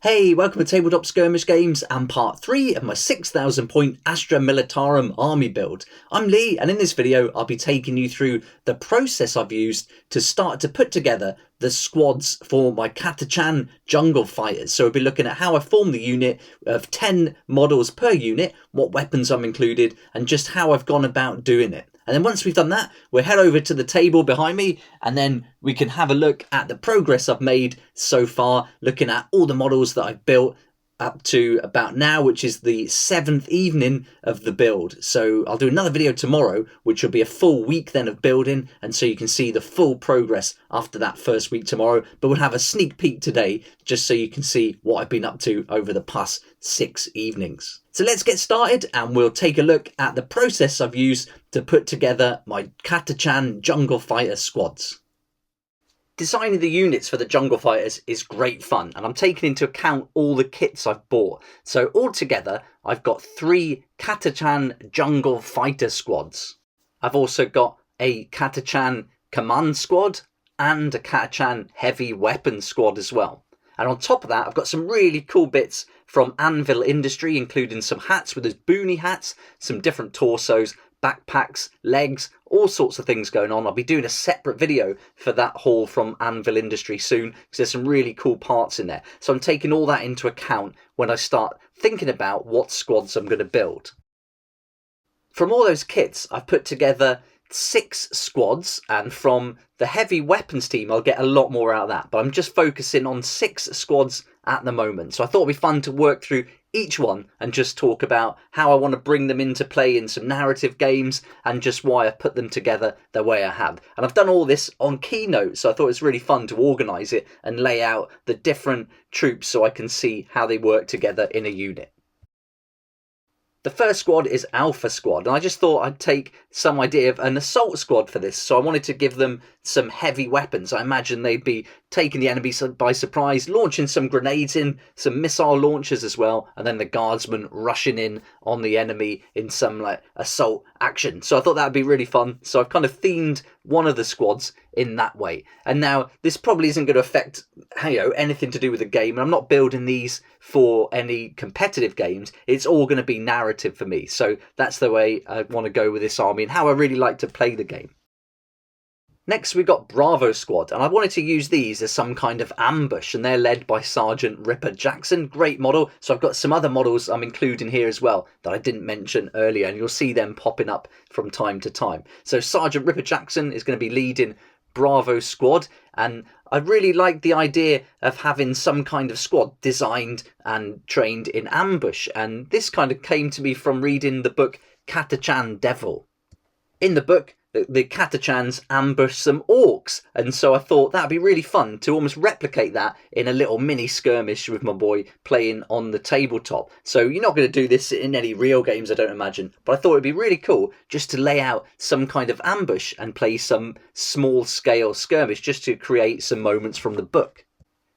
Hey, welcome to Tabletop Skirmish Games and part 3 of my 6,000 point Astra Militarum army build. I'm Lee, and in this video I'll be taking you through the process I've used to start to put together the squads for my CATACHAN jungle fighters. So we'll be looking at how I form the unit of 10 models per unit, what weapons I'm included, and just how I've gone about doing it. And then once we've done that, we'll head over to the table behind me, and then we can have a look at the progress I've made so far, looking at all the models that I've built up to about now, which is the 7th evening of the build. So I'll do another video tomorrow, which will be a full week then of building, and so you can see the full progress after that first week tomorrow. But we'll have a sneak peek today, just so you can see what I've been up to over the past 6 evenings. So let's get started, and we'll take a look at the process I've used to put together my CATACHAN jungle fighter squads. Designing the units for the jungle fighters is great fun, and I'm taking into account all the kits I've bought. So altogether, I've got 3 CATACHAN jungle fighter squads. I've also got a CATACHAN command squad and a CATACHAN heavy weapon squad as well. And on top of that, I've got some really cool bits from Anvil Industry, including some hats with those boonie hats, some different torsos, backpacks, legs, all sorts of things going on. I'll be doing a separate video for that haul from Anvil Industry soon, because there's some really cool parts in there. So I'm taking all that into account when I start thinking about what squads I'm going to build. From all those kits, I've put together 6 squads, and from the heavy weapons team I'll get a lot more out of that, but I'm just focusing on 6 squads at the moment. So I thought it'd be fun to work through each one and just talk about how I want to bring them into play in some narrative games, and just why I put them together the way I have. And I've done all this on Keynote, so I thought it was really fun to organise it and lay out the different troops so I can see how they work together in a unit. The first squad is Alpha Squad, and I just thought I'd take some idea of an assault squad for this, so I wanted to give them some heavy weapons. I imagine they'd be taking the enemy by surprise, launching some grenades in, some missile launchers as well, and then the guardsmen rushing in on the enemy in some like assault action. So I thought that'd be really fun, so I've kind of themed one of the squads in that way. And now this probably isn't going to affect anything to do with the game, and I'm not building these for any competitive games. It's all going to be narrative for me, so that's the way I want to go with this army and how I really like to play the game. Next we've got Bravo Squad, and I wanted to use these as some kind of ambush, and they're led by Sergeant Ripper Jackson. Great model. So I've got some other models I'm including here as well that I didn't mention earlier, and you'll see them popping up from time to time. So Sergeant Ripper Jackson is going to be leading Bravo Squad, and I really like the idea of having some kind of squad designed and trained in ambush, and this kind of came to me from reading the book CATACHAN Devil. In the book, the CATACHANs ambush some orcs, and so I thought that'd be really fun to almost replicate that in a little mini skirmish with my boy playing on the tabletop. So you're not going to do this in any real games, I don't imagine, but I thought it'd be really cool just to lay out some kind of ambush and play some small scale skirmish just to create some moments from the book.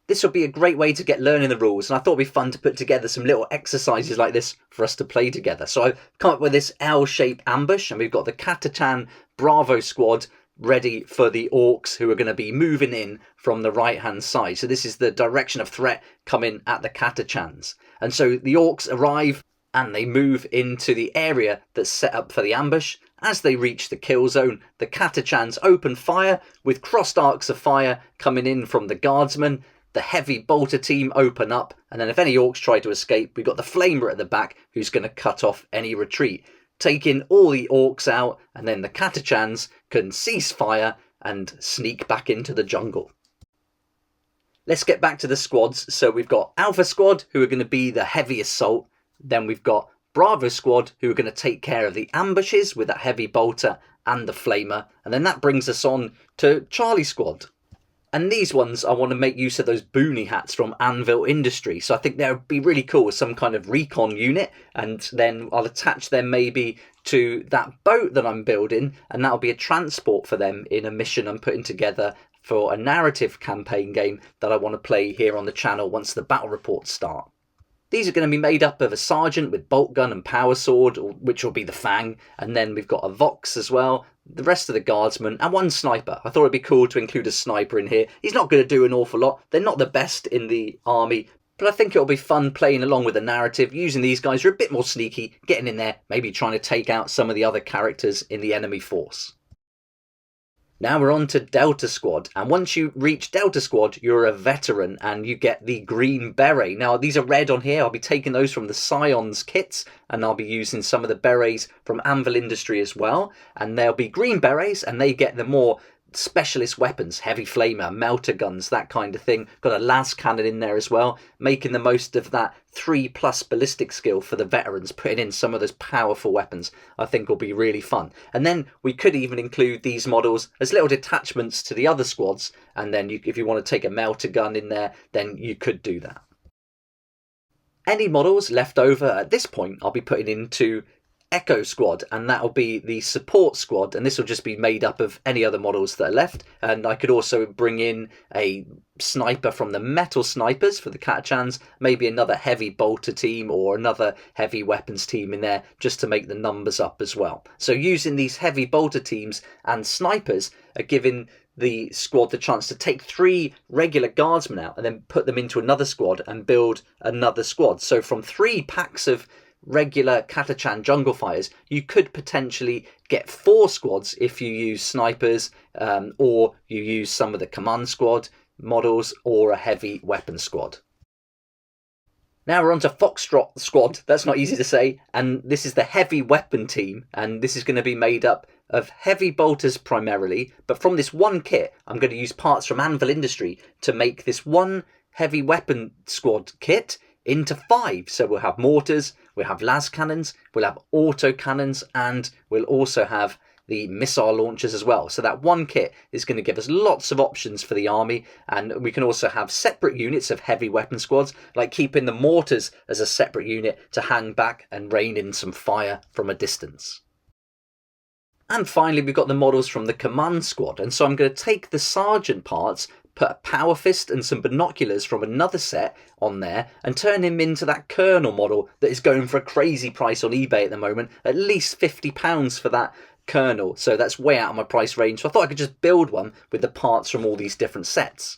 This would be a great way to get learning the rules, and I thought it'd be fun to put together some little exercises like this for us to play together. So I've come up with this L-shaped ambush, and we've got the CATACHAN Bravo Squad ready for the orcs who are going to be moving in from the right-hand side. So this is the direction of threat coming at the CATACHANs. And so the orcs arrive and they move into the area that's set up for the ambush. As they reach the kill zone, the CATACHANs open fire with crossed arcs of fire coming in from the guardsmen. The heavy bolter team open up, and then if any orcs try to escape, we've got the flamer at the back who's going to cut off any retreat, taking all the orcs out, and then the CATACHANs can cease fire and sneak back into the jungle. Let's get back to the squads. So we've got Alpha Squad, who are going to be the heavy assault. Then we've got Bravo Squad, who are going to take care of the ambushes with that heavy bolter and the flamer. And then that brings us on to Charlie Squad. And these ones, I want to make use of those boonie hats from Anvil Industry. So I think that would be really cool with some kind of recon unit. And then I'll attach them maybe to that boat that I'm building. And that'll be a transport for them in a mission I'm putting together for a narrative campaign game that I want to play here on the channel once the battle reports start. These are going to be made up of a sergeant with bolt gun and power sword, which will be the Fang, and then we've got a Vox as well, the rest of the guardsmen, and one sniper. I thought it'd be cool to include a sniper in here. He's not going to do an awful lot. They're not the best in the army, But I think it'll be fun playing along with the narrative, using these guys who are a bit more sneaky, getting in there, maybe trying to take out some of the other characters in the enemy force. Now we're on to Delta Squad, and once you reach Delta Squad, you're a veteran and you get the green beret. Now these are red on here. I'll be taking those from the Scions kits, and I'll be using some of the berets from Anvil Industry as well. And they'll be green berets, and they get the more specialist weapons, heavy flamer, melter guns, that kind of thing. Got a las cannon in there as well, making the most of that 3+ ballistic skill for the veterans, putting in some of those powerful weapons. I think will be really fun. And then we could even include these models as little detachments to the other squads, and then if you want to take a melter gun in there, then you could do that. Any models left over at this point I'll be putting into Echo Squad, and that'll be the support squad, and this will just be made up of any other models that are left. And I could also bring in a sniper from the metal snipers for the CATACHANs, maybe another heavy bolter team or another heavy weapons team in there, just to make the numbers up as well. So using these heavy bolter teams and snipers are giving the squad the chance to take 3 regular guardsmen out and then put them into another squad and build another squad. So from 3 packs of regular CATACHAN jungle fighters, you could potentially get 4 squads if you use snipers, or you use some of the command squad models, or a heavy weapon squad. Now we're on to Foxtrot Squad. That's not easy to say. And this is the heavy weapon team, and this is going to be made up of heavy bolters primarily, but from this one kit I'm going to use parts from Anvil Industry to make this one heavy weapon squad kit into 5. So we'll have mortars, we'll have las cannons, we'll have auto cannons, and we'll also have the missile launchers as well. So that one kit is going to give us lots of options for the army, and we can also have separate units of heavy weapon squads, like keeping the mortars as a separate unit to hang back and rain in some fire from a distance. And finally we've got the models from the command squad, and so I'm going to take the sergeant parts, put a power fist and some binoculars from another set on there, and turn him into that colonel model that is going for a crazy price on eBay at the moment, at least £50 for that colonel. So that's way out of my price range, so I thought I could just build one with the parts from all these different sets.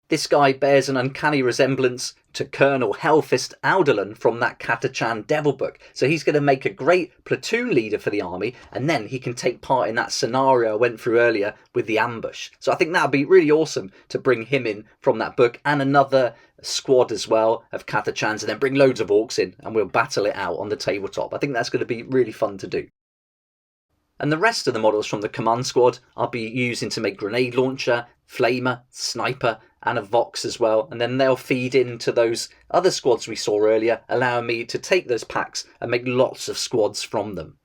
This guy bears an uncanny resemblance to Colonel Hellfist Alderlan from that CATACHAN Devil book. So he's going to make a great platoon leader for the army, and then he can take part in that scenario I went through earlier with the ambush. So I think that would be really awesome to bring him in from that book, and another squad as well of CATACHANs, and then bring loads of orcs in and we'll battle it out on the tabletop. I think that's going to be really fun to do. And the rest of the models from the command squad I'll be using to make grenade launcher, flamer, sniper, and a Vox as well, and then they'll feed into those other squads we saw earlier, allowing me to take those packs and make lots of squads from them.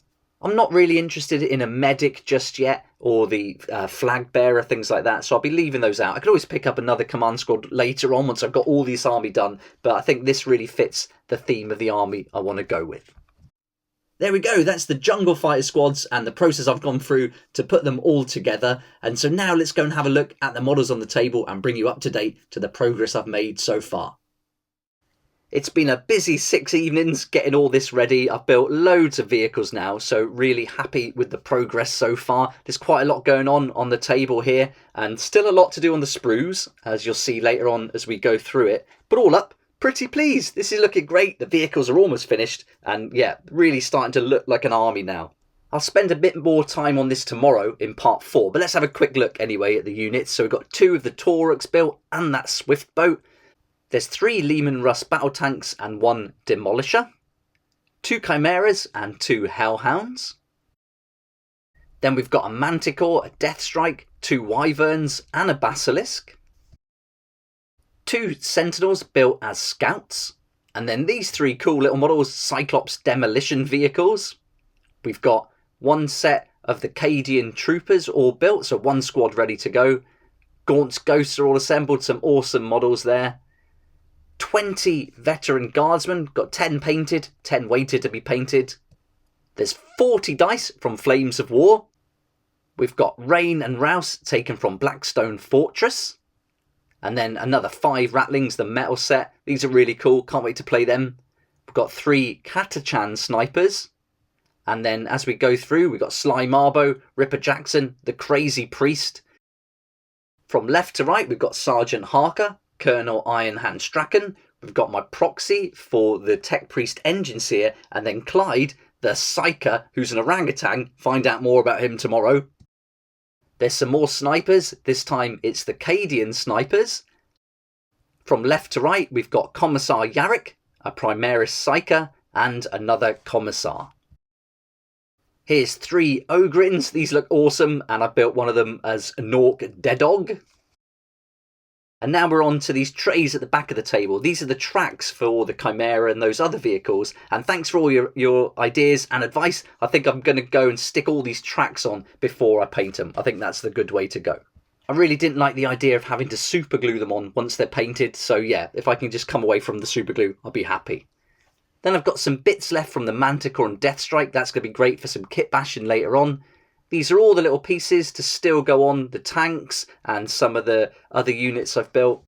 I'm not really interested in a medic just yet, or the flag bearer, things like that, so I'll be leaving those out. I could always pick up another command squad later on once I've got all this army done, but I think this really fits the theme of the army I want to go with. There we go, that's the jungle fighter squads and the process I've gone through to put them all together. And so now let's go and have a look at the models on the table and bring you up to date to the progress I've made so far. It's been a busy 6 evenings getting all this ready. I've built loads of vehicles now, so really happy with the progress so far. There's quite a lot going on the table here, and still a lot to do on the sprues, as you'll see later on as we go through it. But all up, pretty pleased. This is looking great. The vehicles are almost finished, and yeah, really starting to look like an army now. I'll spend a bit more time on this tomorrow in part 4, but let's have a quick look anyway at the units. So we've got 2 of the Taurucs built and that Swift boat. There's 3 Lehman Russ battle tanks and 1 Demolisher, 2 Chimeras and 2 Hellhounds. Then we've got a Manticore, a Deathstrike, 2 Wyverns and a Basilisk. 2 Sentinels built as scouts, and then these 3 cool little models, Cyclops demolition vehicles. We've got 1 set of the Cadian troopers all built, so 1 squad ready to go. Gaunt's ghosts are all assembled, some awesome models there. 20 veteran guardsmen, got 10 painted, 10 waited to be painted. There's 40 dice from Flames of War. We've got Rain and Rouse taken from Blackstone Fortress. And then another 5 Rattlings, the metal set. These are really cool, can't wait to play them. We've got 3 CATACHAN snipers. And then as we go through, we've got Sly Marbo, Ripper Jackson, the Crazy Priest. From left to right, we've got Sergeant Harker, Colonel Ironhand Strachan. We've got my proxy for the Tech Priest Engine Seer, and then Clyde, the Psyker, who's an orangutan. Find out more about him tomorrow. There's some more snipers. This time it's the Cadian snipers. From left to right, we've got Commissar Yarrick, a Primaris Psyker, and another Commissar. Here's 3 Ogrins. These look awesome, and I built one of them as a Nork Deadog. And now we're on to these trays at the back of the table. These are the tracks for the Chimera and those other vehicles. And thanks for all your ideas and advice. I think I'm going to go and stick all these tracks on before I paint them. I think that's the good way to go. I really didn't like the idea of having to super glue them on once they're painted. So yeah, if I can just come away from the super glue, I'll be happy. Then I've got some bits left from the Manticore and Deathstrike. That's going to be great for some kit bashing later on. These are all the little pieces to still go on the tanks and some of the other units I've built.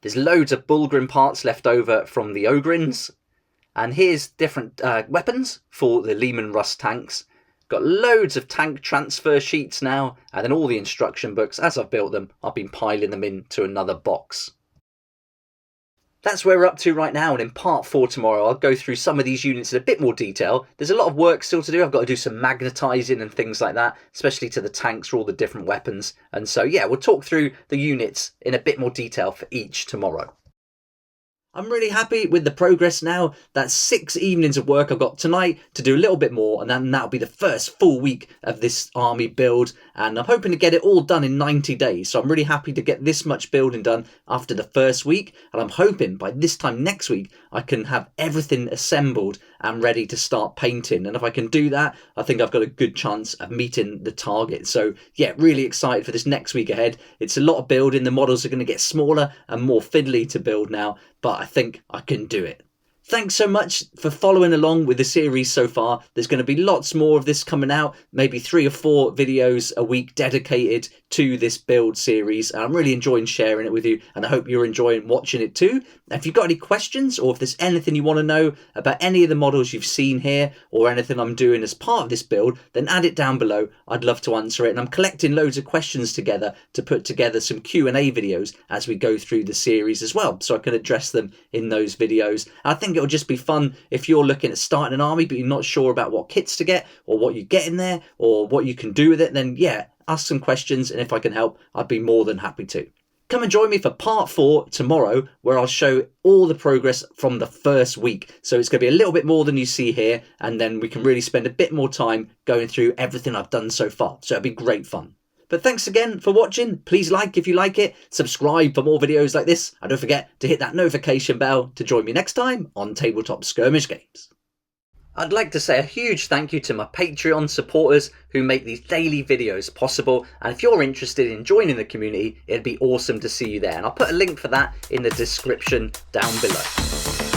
There's loads of Bullgrim parts left over from the Ogrins. And here's different weapons for the Lehman Russ tanks. Got loads of tank transfer sheets now, and then all the instruction books. As I've built them, I've been piling them into another box. That's where we're up to right now, and in part 4 tomorrow I'll go through some of these units in a bit more detail. There's a lot of work still to do. I've got to do some magnetising and things like that, especially to the tanks for all the different weapons. And so yeah, we'll talk through the units in a bit more detail for each tomorrow. I'm really happy with the progress now. That's 6 evenings of work I've got tonight to do a little bit more, and then that'll be the first full week of this army build, and I'm hoping to get it all done in 90 days. So I'm really happy to get this much building done after the first week, and I'm hoping by this time next week I can have everything assembled and ready to start painting. And if I can do that, I think I've got a good chance of meeting the target. So yeah, really excited for this next week ahead. It's a lot of building. The models are going to get smaller and more fiddly to build now, but I think I can do it. Thanks so much for following along with the series so far. There's going to be lots more of this coming out, maybe 3 or 4 videos a week dedicated to this build series. And I'm really enjoying sharing it with you, and I hope you're enjoying watching it too. If you've got any questions, or if there's anything you want to know about any of the models you've seen here, or anything I'm doing as part of this build, then add it down below. I'd love to answer it, and I'm collecting loads of questions together to put together some Q&A videos as we go through the series as well, so I can address them in those videos. And I think it'll just be fun if you're looking at starting an army but you're not sure about what kits to get, or what you get in there, or what you can do with it. Then yeah, ask some questions, and if I can help, I'd be more than happy to. Come and join me for part 4 tomorrow, where I'll show all the progress from the first week. So it's going to be a little bit more than you see here, and then we can really spend a bit more time going through everything I've done so far. So it'll be great fun. But thanks again for watching. Please like if you like it, subscribe for more videos like this, and don't forget to hit that notification bell to join me next time on Tabletop Skirmish Games. I'd like to say a huge thank you to my Patreon supporters who make these daily videos possible, and if you're interested in joining the community, it'd be awesome to see you there, and I'll put a link for that in the description down below.